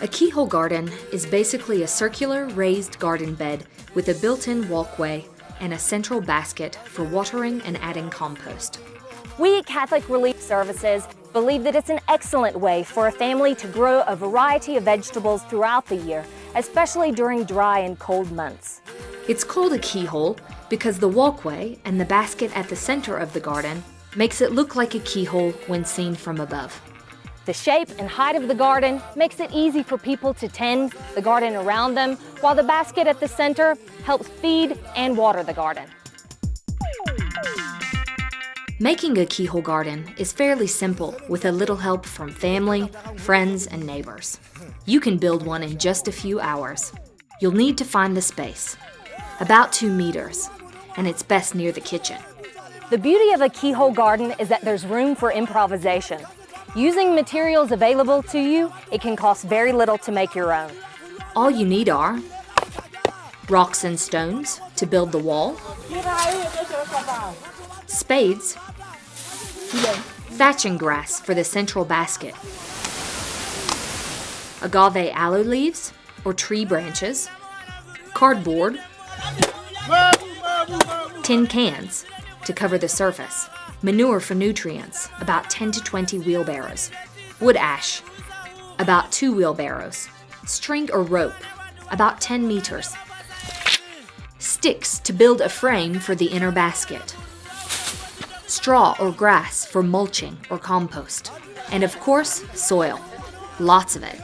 A keyhole garden is basically a circular raised garden bed with a built-in walkway and a central basket for watering and adding compost. We at Catholic Relief Services believe that it's an excellent way for a family to grow a variety of vegetables throughout the year, especially during dry and cold months. It's called a keyhole because the walkway and the basket at the center of the garden makes it look like a keyhole when seen from above. The shape and height of the garden makes it easy for people to tend the garden around them, while the basket at the center helps feed and water the garden. Making a keyhole garden is fairly simple with a little help from family, friends, and neighbors. You can build one in just a few hours. You'll need to find the space, about 2 meters, and it's best near the kitchen. The beauty of a keyhole garden is that there's room for improvisation. Using materials available to you, it can cost very little to make your own. All you need are rocks and stones to build the wall, spades, thatching grass for the central basket, agave aloe leaves or tree branches, cardboard, tin cans to cover the surface, manure for nutrients, about 10 to 20 wheelbarrows, wood ash, about 2 wheelbarrows, string or rope, about 10 meters, sticks to build a frame for the inner basket, straw or grass for mulching or compost, and of course, soil, lots of it,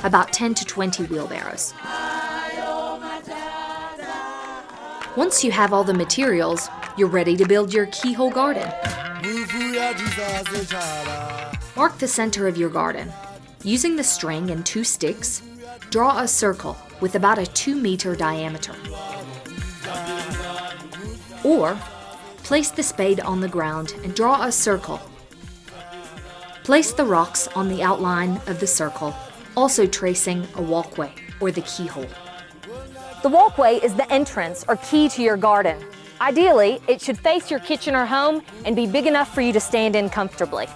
about 10 to 20 wheelbarrows. Once you have all the materials, you're ready to build your keyhole garden. Mark the center of your garden. Using the string and 2 sticks, draw a circle with about a 2-meter diameter. Or, place the spade on the ground and draw a circle. Place the rocks on the outline of the circle, also tracing a walkway or the keyhole. The walkway is the entrance or key to your garden. Ideally, it should face your kitchen or home and be big enough for you to stand in comfortably.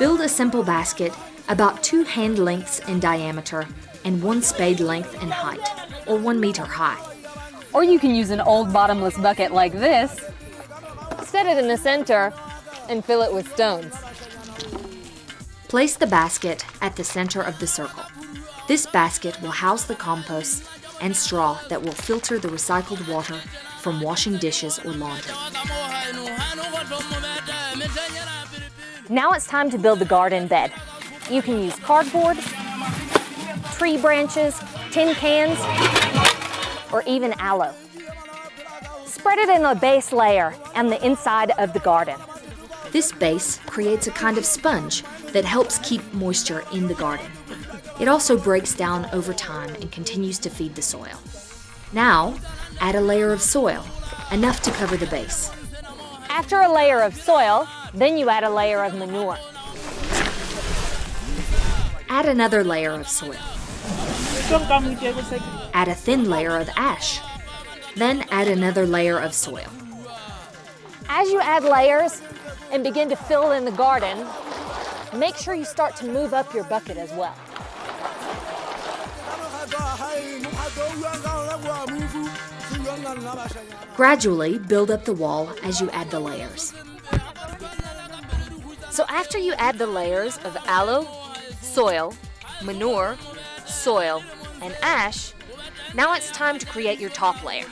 Build a simple basket about 2 hand lengths in diameter and 1 spade length in height, or 1 meter high. Or you can use an old bottomless bucket like this, set it in the center, and fill it with stones. Place the basket at the center of the circle. This basket will house the compost and straw that will filter the recycled water from washing dishes or laundry. Now it's time to build the garden bed. You can use cardboard, tree branches, tin cans, or even aloe. Spread it in a base layer and the inside of the garden. This base creates a kind of sponge that helps keep moisture in the garden. It also breaks down over time and continues to feed the soil. Now, add a layer of soil, enough to cover the base. After a layer of soil, then you add a layer of manure. Add another layer of soil. Add a thin layer of ash. Then add another layer of soil. As you add layers and begin to fill in the garden, make sure you start to move up your bucket as well. Gradually build up the wall as you add the layers. So after you add the layers of aloe, soil, manure, soil, and ash, now it's time to create your top layer.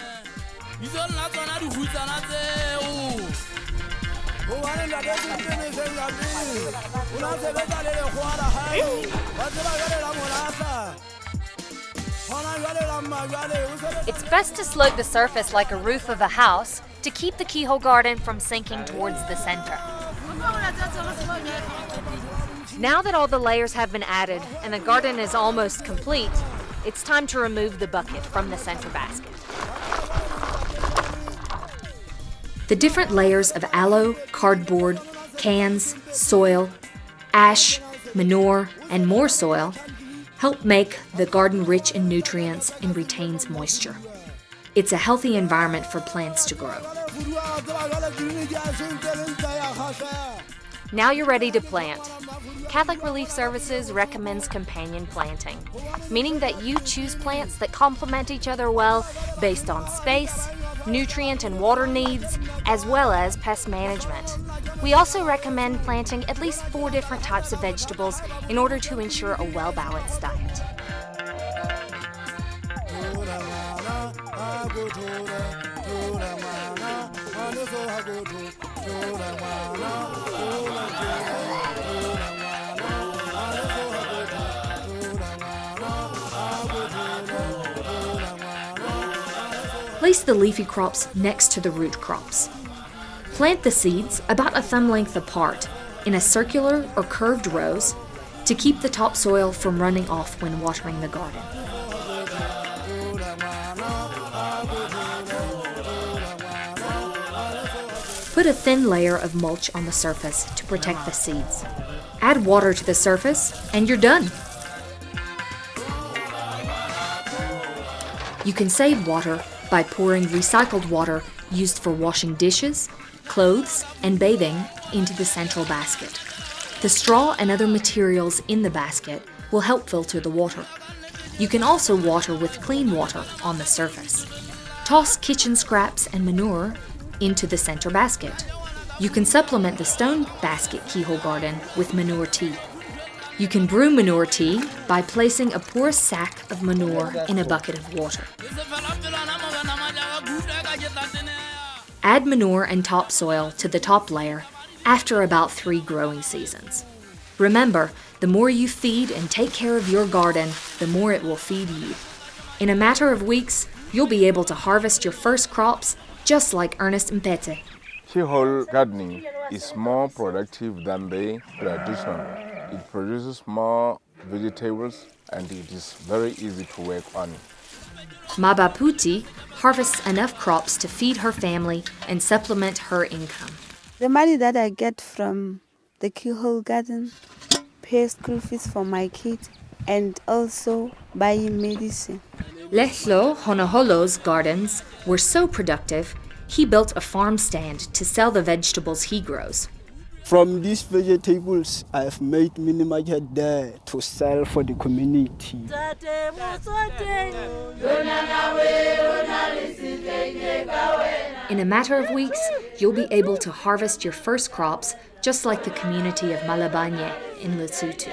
It's best to slope the surface like a roof of a house to keep the keyhole garden from sinking towards the center. Now that all the layers have been added and the garden is almost complete, it's time to remove the bucket from the center basket. The different layers of aloe, cardboard, cans, soil, ash, manure, and more soil help make the garden rich in nutrients and retains moisture. It's a healthy environment for plants to grow. Now you're ready to plant. Catholic Relief Services recommends companion planting, meaning that you choose plants that complement each other well based on space, nutrient and water needs, as well as pest management. We also recommend planting at least 4 different types of vegetables in order to ensure a well-balanced diet. Place the leafy crops next to the root crops. Plant the seeds about a thumb length apart in a circular or curved rows to keep the topsoil from running off when watering the garden. Put a thin layer of mulch on the surface to protect the seeds. Add water to the surface and you're done. You can save water by pouring recycled water used for washing dishes, clothes, and bathing into the central basket. The straw and other materials in the basket will help filter the water. You can also water with clean water on the surface. Toss kitchen scraps and manure into the center basket. You can supplement the stone basket keyhole garden with manure tea. You can brew manure tea by placing a porous sack of manure in a bucket of water. Add manure and topsoil to the top layer after about 3 growing seasons. Remember, the more you feed and take care of your garden, the more it will feed you. In a matter of weeks, you'll be able to harvest your first crops just like Ernest and Pete. Keyhole gardening is more productive than the traditional. It produces more vegetables and it is very easy to work on. Mabaputi harvests enough crops to feed her family and supplement her income. The money that I get from the Keyhole Garden pays school fees for my kids and also buying medicine. Lehlo Honoholo's gardens were so productive, he built a farm stand to sell the vegetables he grows. From these vegetables, I have made mini market there to sell for the community. In a matter of weeks, you'll be able to harvest your first crops just like the community of Malabanye in Lesotho.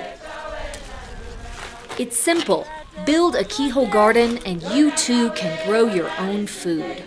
It's simple. Build a keyhole garden and you too can grow your own food.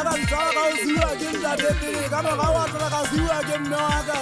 ka ntshwara ka ho siuwa ke ntate pele ka morao a tlola ka siuwa ke mme wa ka.